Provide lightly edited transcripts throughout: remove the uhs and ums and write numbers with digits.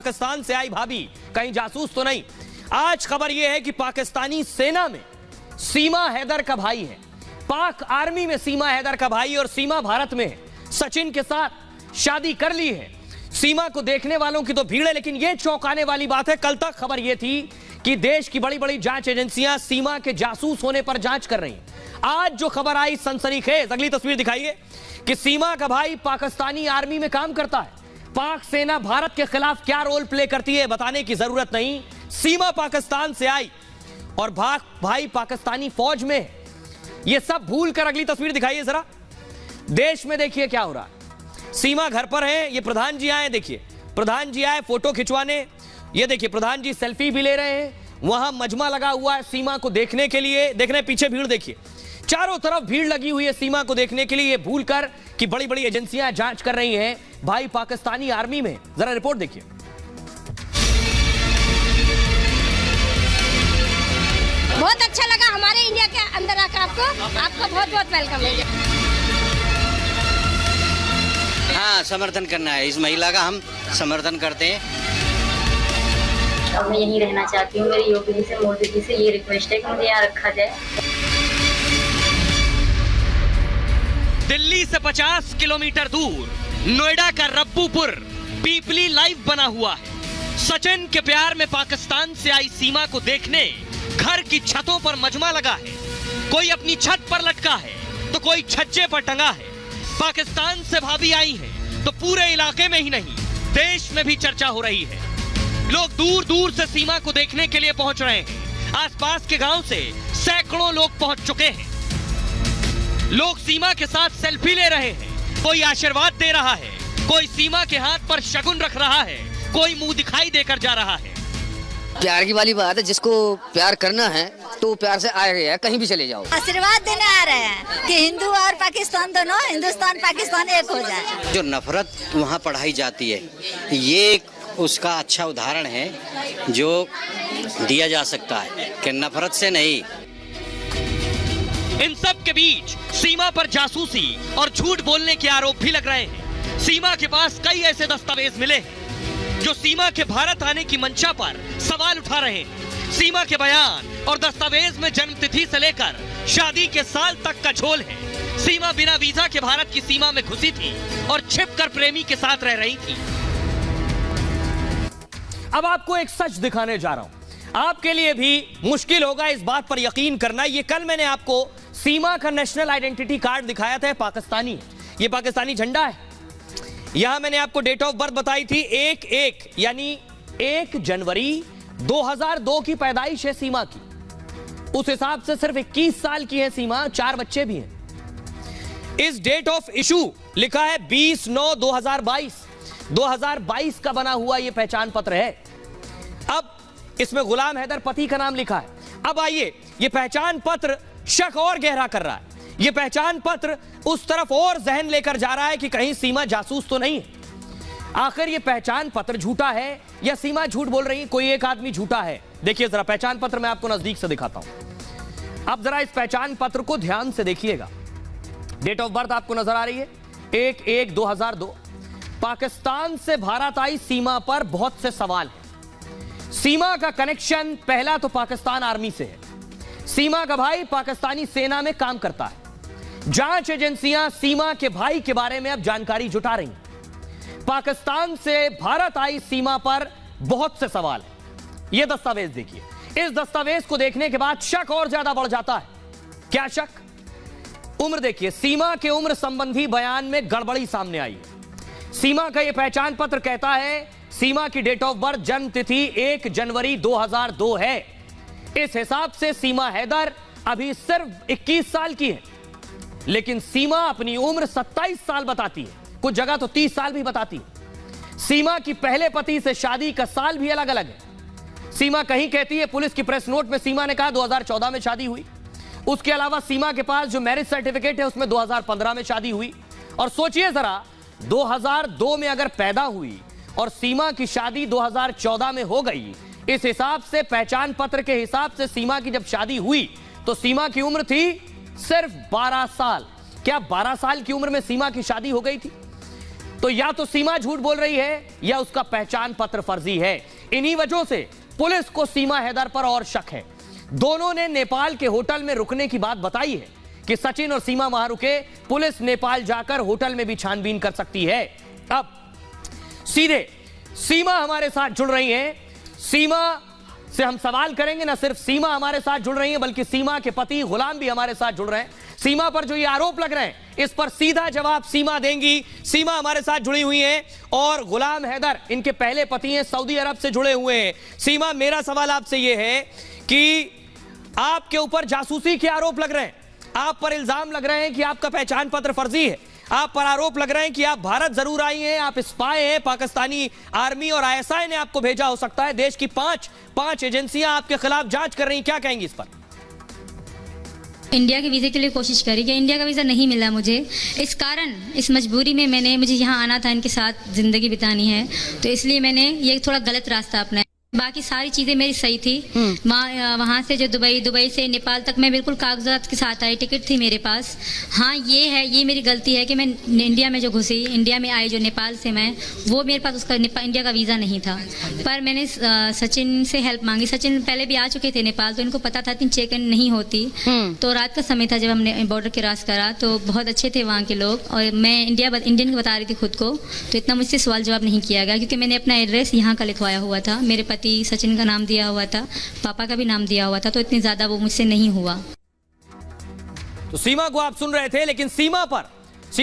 पाकिस्तान से आई भाभी कहीं जासूस तो नहीं। आज खबर यह है कि पाकिस्तानी सेना में सीमा हैदर का भाई है, पाक आर्मी में सीमा हैदर का भाई, और सीमा भारत में है। सचिन के साथ शादी कर ली है। सीमा को देखने वालों की तो भीड़ है, लेकिन यह चौंकाने वाली बात है, कल तक खबर यह थी कि देश की बड़ी बड़ी जांच एजेंसियां सीमा के जासूस होने पर जांच कर रही हैं। आज जो खबर आई सनसनीखेज, अगली तस्वीर दिखाइए, कि सीमा का भाई पाकिस्तानी आर्मी में काम करता है। पाक सेना भारत के खिलाफ क्या रोल प्ले करती है बताने की जरूरत नहीं। सीमा पाकिस्तान से आई और भाई पाकिस्तानी फौज में है। यह सब भूल कर अगली तस्वीर दिखाइए जरा। देश में देखिए क्या हो रहा है। सीमा घर पर है, ये प्रधान जी आए, देखिए प्रधान जी आए फोटो खिंचवाने। ये देखिए प्रधान जी सेल्फी भी ले रहे हैं। वहां मजमा लगा हुआ है सीमा को देखने के लिए। देख रहे हैं पीछे भीड़, देखिए चारों तरफ भीड़ लगी हुई है सीमा को देखने के लिए। ये भूलकर कि बड़ी बड़ी एजेंसियां जांच कर रही हैं भाई पाकिस्तानी आर्मी में। जरा रिपोर्ट देखिए। बहुत अच्छा लगा हमारे इंडिया के अंदर आकर आपको बहुत बहुत वेलकम है। हाँ, समर्थन करना है, इस महिला का हम समर्थन करते हैं। अब मैं यहीं रहना चाहती हूँ। मेरी योगी जी से, मोदी जी से ये रिक्वेस्ट है कि मुझे यहाँ रखा जाए। दिल्ली से 50 किलोमीटर दूर नोएडा का रब्बूपुर पीपली लाइव बना हुआ है। सचिन के प्यार में पाकिस्तान से आई सीमा को देखने घर की छतों पर मजमा लगा है। कोई अपनी छत पर लटका है तो कोई छज्जे पर टंगा है। पाकिस्तान से भाभी आई है तो पूरे इलाके में ही नहीं देश में भी चर्चा हो रही है। लोग दूर दूर से सीमा को देखने के लिए पहुंच रहे हैं। आसपास के गांव से सैकड़ों लोग पहुंच चुके हैं। लोग सीमा के साथ सेल्फी ले रहे हैं। कोई आशीर्वाद दे रहा है, कोई सीमा के हाथ पर शगुन रख रहा है, कोई मुंह दिखाई देकर जा रहा है। प्यार की वाली बात है, जिसको प्यार करना है तो प्यार से आए हैं, कहीं भी चले जाओ। आशीर्वाद देने आ रहे हैं कि हिंदू और पाकिस्तान दोनों, हिंदुस्तान पाकिस्तान एक हो जाए। जो नफरत वहाँ पढ़ाई जाती है, ये उसका अच्छा उदाहरण है जो दिया जा सकता है कि नफरत से नहीं। इन सब के बीच सीमा पर जासूसी और झूठ बोलने के आरोप भी लग रहे हैं। सीमा के पास कई ऐसे दस्तावेज मिले हैं जो सीमा के भारत आने की मंशा पर सवाल उठा रहे हैं। सीमा के बयान और दस्तावेज में जन्मतिथि से लेकर शादी के साल तक का झोल है। सीमा बिना वीजा के भारत की सीमा में घुसी थी और छिपकर प्रेमी के साथ रह रही थी। अब आपको एक सच दिखाने जा रहा हूं। आपके लिए भी मुश्किल होगा इस बात पर यकीन करना। ये कल मैंने आपको सीमा का नेशनल आइडेंटिटी कार्ड दिखाया था, पाकिस्तानी। ये पाकिस्तानी झंडा है। यहां मैंने आपको डेट ऑफ बर्थ बताई थी 1/1 यानी 1 जनवरी 2002 की पैदाइश है सीमा की। उस हिसाब से सिर्फ 21 साल की है सीमा, 4 बच्चे भी हैं। इस डेट ऑफ इशू लिखा है 20/9/2022। 2022 का बना हुआ यह पहचान पत्र है। अब इसमें गुलाम हैदर पति का नाम लिखा है। अब आइए, यह पहचान पत्र शक और गहरा कर रहा है। यह पहचान पत्र उस तरफ और जहन लेकर जा रहा है कि कहीं सीमा जासूस तो नहीं है। आखिर यह पहचान पत्र झूठा है या सीमा झूठ बोल रही है? कोई एक आदमी झूठा है। देखिए जरा पहचान पत्र मैं आपको नजदीक से दिखाता हूं। अब जरा इस पहचान पत्र को ध्यान से देखिएगा। डेट ऑफ बर्थ आपको नजर आ रही है 1/1/2002। पाकिस्तान से भारत आई सीमा पर बहुत से सवाल हैं। सीमा का कनेक्शन पहला तो पाकिस्तान आर्मी से है। सीमा का भाई पाकिस्तानी सेना में काम करता है। जांच एजेंसियां सीमा के भाई के बारे में अब जानकारी जुटा रही हैं। पाकिस्तान से भारत आई सीमा पर बहुत से सवाल हैं। यह दस्तावेज देखिए। इस दस्तावेज को देखने के बाद शक और ज्यादा बढ़ जाता है। क्या शक? उम्र देखिए। सीमा के उम्र संबंधी बयान में गड़बड़ी सामने आई है। सीमा का यह पहचान पत्र कहता है सीमा की डेट ऑफ बर्थ जन्म तिथि 1 जनवरी 2002 है। इस हिसाब से सीमा हैदर अभी सिर्फ 21 साल की है, लेकिन सीमा अपनी उम्र 27 साल बताती है। कुछ जगह तो 30 साल भी बताती है। सीमा की पहले पति से शादी का साल भी अलग अलग है। सीमा कहीं कहती है, पुलिस की प्रेस नोट में सीमा ने कहा 2014 में शादी हुई। उसके अलावा सीमा के पास जो मैरिज सर्टिफिकेट है उसमें 2015 में शादी हुई। और सोचिए जरा, 2002 में अगर पैदा हुई और सीमा की शादी 2014 में हो गई, इस हिसाब से पहचान पत्र के हिसाब से सीमा की जब शादी हुई तो सीमा की उम्र थी सिर्फ 12 साल। क्या 12 साल की उम्र में सीमा की शादी हो गई थी? तो या तो सीमा झूठ बोल रही है या उसका पहचान पत्र फर्जी है। इन्हीं वजहों से पुलिस को सीमा हैदर पर और शक है। दोनों ने नेपाल के होटल में रुकने की बात बताई है कि सचिन और सीमा वहां रुके। पुलिस नेपाल जाकर होटल में भी छानबीन कर सकती है। अब सीधे सीमा हमारे साथ जुड़ रही हैं। सीमा से हम सवाल करेंगे। ना सिर्फ सीमा हमारे साथ जुड़ रही है बल्कि सीमा के पति गुलाम भी हमारे साथ जुड़ रहे हैं। सीमा पर जो ये आरोप लग रहे हैं इस पर सीधा जवाब सीमा देंगी। सीमा हमारे साथ जुड़ी हुई हैं और गुलाम हैदर इनके पहले पति हैं, सऊदी अरब से जुड़े हुए हैं। सीमा, मेरा सवाल आपसे ये है कि आपके ऊपर जासूसी के आरोप लग रहे हैं, आप पर इल्जाम लग रहे हैं कि आपका पहचान पत्र फर्जी है, आप पर आरोप लग रहे हैं कि आप भारत जरूर आई हैं, आप स्पाई हैं, पाकिस्तानी आर्मी और आईएसआई ने आपको भेजा हो सकता है। देश की पांच एजेंसियां आपके खिलाफ जांच कर रही हैं, क्या कहेंगी इस पर? इंडिया के वीज़े के लिए कोशिश करी कि इंडिया का वीज़ा नहीं मिला मुझे। इस कारण, इस मजबूरी में मुझे यहाँ आना था, इनके साथ ज़िंदगी बितानी है, तो इसलिए मैंने ये थोड़ा गलत रास्ता अपनाया। बाकी सारी चीज़ें मेरी सही थी। वहाँ से जो दुबई से नेपाल तक मैं बिल्कुल कागजात के साथ आई, टिकट थी मेरे पास। हाँ, ये मेरी गलती है कि मैं इंडिया में जो घुसी, इंडिया में आई जो नेपाल से मैं, वो मेरे पास उसका इंडिया का वीज़ा नहीं था। पर मैंने सचिन से हेल्प मांगी। सचिन पहले भी आ चुके थे नेपाल, तो इनको पता था कि चेक इन नहीं होती। तो रात का समय था जब हमने बॉर्डर क्रॉस करा, तो बहुत अच्छे थे वहाँ के लोग और मैं इंडियन बता रही थी खुद को, तो इतना मुझसे सवाल जवाब नहीं किया गया क्योंकि मैंने अपना एड्रेस यहाँ का लिखवाया हुआ था। मेरे पति सचिन का नाम दिया हुआ था, पापा का भी नाम दिया हुआ था, तो इतनी ज्यादा वो मुझसे नहीं हुआ। तो सीमा को आप सुन रहे थे, लेकिन सीमा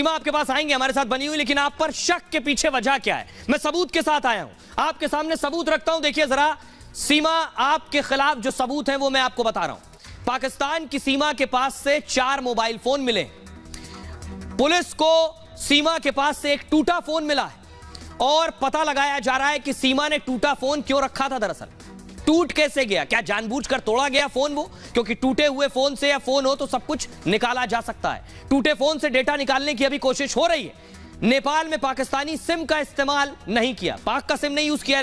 आपके पास आएंगे हमारे साथ बनी हुई, लेकिन आप पर शक के पीछे वजह क्या है? मैं सबूत के साथ आया हूं, आपके सामने सबूत रखता हूं। देखिए जरा सीमा, आपके खिलाफ जो सबूत है वो मैं आपको बता रहा हूं। पाकिस्तान की सीमा के पास से 4 मोबाइल फोन मिले। पुलिस को सीमा के पास से एक टूटा फोन मिला है और पता लगाया जा रहा है कि सीमा ने टूटा फोन क्यों रखा था। दरअसल टूट कैसे गया? क्या जानबूझकर तोड़ा गया फोन वो? क्योंकि टूटे हुए फोन से या फोन हो तो सब कुछ निकाला जा सकता है। टूटे फोन से डेटा निकालने की अभी कोशिश हो रही है। नेपाल में पाकिस्तानी सिम का इस्तेमाल नहीं किया, पाक का सिम नहीं यूज किया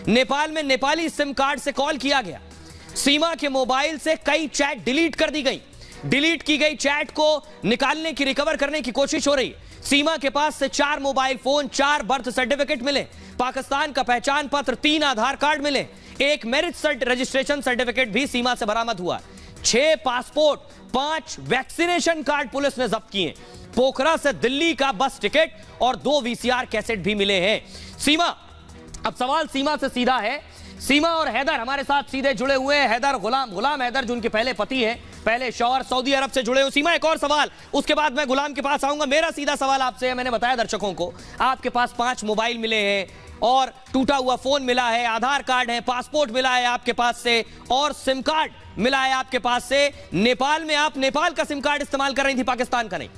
नेपाल में नेपाली सिम कार्ड से कॉल किया गया। सीमा के मोबाइल से कई चैट डिलीट कर दी गई। डिलीट की गई चैट को निकालने की, रिकवर करने की कोशिश हो रही है। सीमा के पास से 4 मोबाइल फोन, 4 बर्थ सर्टिफिकेट मिले, पाकिस्तान का पहचान पत्र, 3 आधार कार्ड मिले, 1 मैरिज रजिस्ट्रेशन सर्टिफिकेट भी सीमा से बरामद हुआ। 6 पासपोर्ट, 5 वैक्सीनेशन कार्ड पुलिस ने जब्त किए। पोखरा से दिल्ली का बस टिकट और 2 VCR कैसेट भी मिले हैं। सीमा, अब सवाल सीमा से सीधा है। सीमा और हैदर हमारे साथ सीधे जुड़े हुए हैं। हैदर गुलाम हैदर जो उनके पहले पति हैं, पहले शौहर, सऊदी अरब से जुड़े हो। सीमा, एक और सवाल, उसके बाद मैं गुलाम के पास आऊंगा। मेरा सीधा सवाल आपसे है, मैंने बताया दर्शकों को, आपके पास 5 मोबाइल मिले हैं और टूटा हुआ फोन मिला है, आधार कार्ड है, पासपोर्ट मिला है आपके पास से और सिम कार्ड मिला है आपके पास से। नेपाल में आप नेपाल का सिम कार्ड इस्तेमाल कर रही थी, पाकिस्तान का नहीं?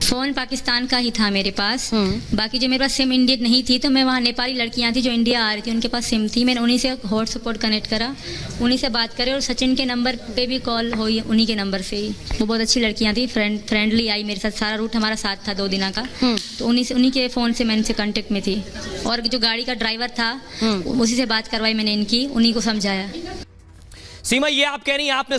फोन पाकिस्तान का ही था मेरे पास। बाकी जो मेरे पास सिम इंडियन नहीं थी, तो मैं वहाँ नेपाली लड़कियां थी जो इंडिया आ रही थी, उनके पास सिम थी। मैंने उन्हीं से हॉटस्पॉट कनेक्ट करा, उन्हीं से बात करे और सचिन के नंबर पे भी कॉल हुई, उन्हीं के नंबर से ही। वो बहुत अच्छी लड़कियां थी, फ्रेंडली आई मेरे साथ। सारा रूट हमारा साथ था 2 दिन का, तो उन्हीं के फ़ोन से मैं इनसे कॉन्टेक्ट में थी। और जो गाड़ी का ड्राइवर था उसी से बात करवाई मैंने इनकी, उन्हीं को समझाया। सीमा, ये आप कह रही हैं आपने